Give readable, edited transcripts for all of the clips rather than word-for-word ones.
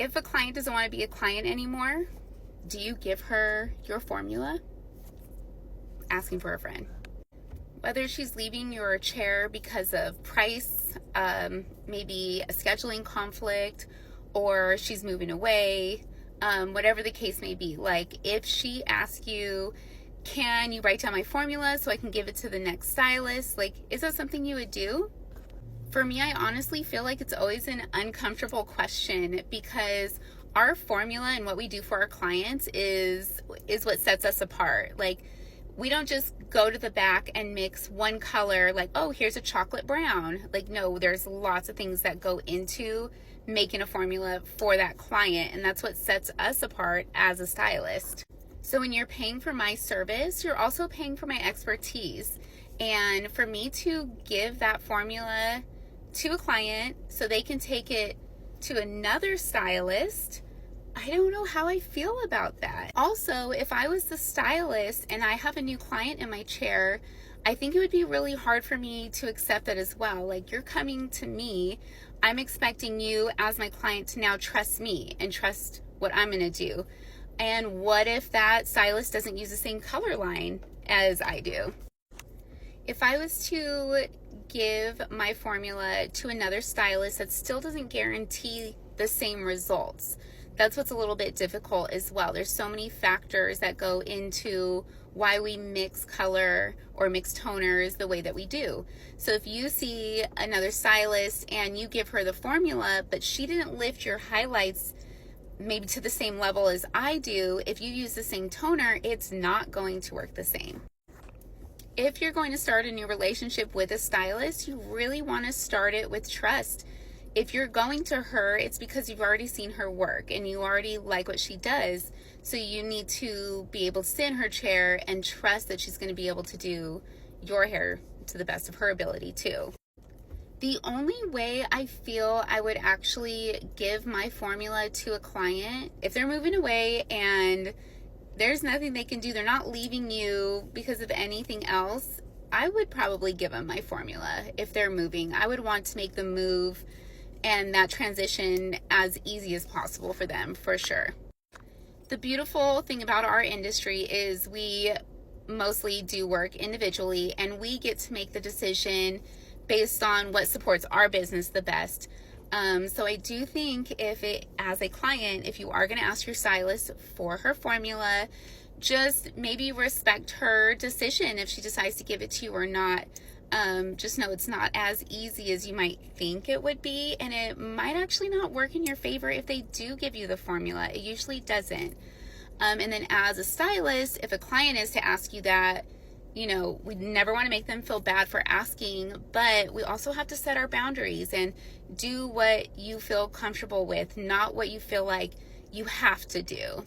If a client doesn't want to be a client anymore, do you give her your formula? Asking for a friend. Whether she's leaving your chair because of price, maybe a scheduling conflict, or she's moving away, whatever the case may be. Like if she asks you, can you write down my formula so I can give it to the next stylist? Like, is that something you would do? For me, I honestly feel like it's always an uncomfortable question because our formula and what we do for our clients is what sets us apart. Like, we don't just go to the back and mix one color like, oh, here's a chocolate brown. Like, no, there's lots of things that go into making a formula for that client, and that's what sets us apart as a stylist. So when you're paying for my service, you're also paying for my expertise. And for me to give that formula to a client so they can take it to another stylist, I don't know how I feel about that. Also, if I was the stylist and I have a new client in my chair, I think it would be really hard for me to accept that as well. Like, you're coming to me, I'm expecting you as my client to now trust me and trust what I'm gonna do. And what if that stylist doesn't use the same color line as I do? If I was to give my formula to another stylist, that still doesn't guarantee the same results. That's what's a little bit difficult as well. There's so many factors that go into why we mix color or mix toners the way that we do. So if you see another stylist and you give her the formula, but she didn't lift your highlights maybe to the same level as I do, if you use the same toner, it's not going to work the same. If you're going to start a new relationship with a stylist, you really want to start it with trust. If you're going to her, it's because you've already seen her work and you already like what she does. So you need to be able to sit in her chair and trust that she's going to be able to do your hair to the best of her ability too. The only way I feel I would actually give my formula to a client, if they're moving away and there's nothing they can do, they're not leaving you because of anything else, I would probably give them my formula. If they're moving, I would want to make the move and that transition as easy as possible for them, for sure. The beautiful thing about our industry is we mostly do work individually and we get to make the decision based on what supports our business the best. So I do think as a client, if you are going to ask your stylist for her formula, just maybe respect her decision if she decides to give it to you or not. Just know it's not as easy as you might think it would be, and it might actually not work in your favor if they do give you the formula. It usually doesn't. And then as a stylist, if a client is to ask you that, you know, we never want to make them feel bad for asking, but we also have to set our boundaries and do what you feel comfortable with, not what you feel like you have to do.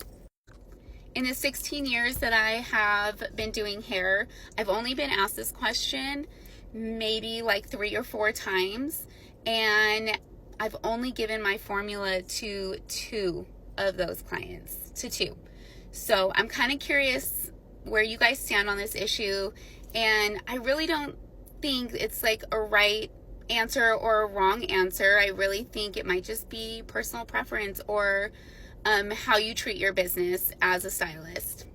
In the 16 years that I have been doing hair, I've only been asked this question maybe like 3 or 4 times, and I've only given my formula to 2 of those clients, to 2. So I'm kind of curious where you guys stand on this issue, and I really don't think it's like a right answer or a wrong answer. I really think it might just be personal preference or how you treat your business as a stylist.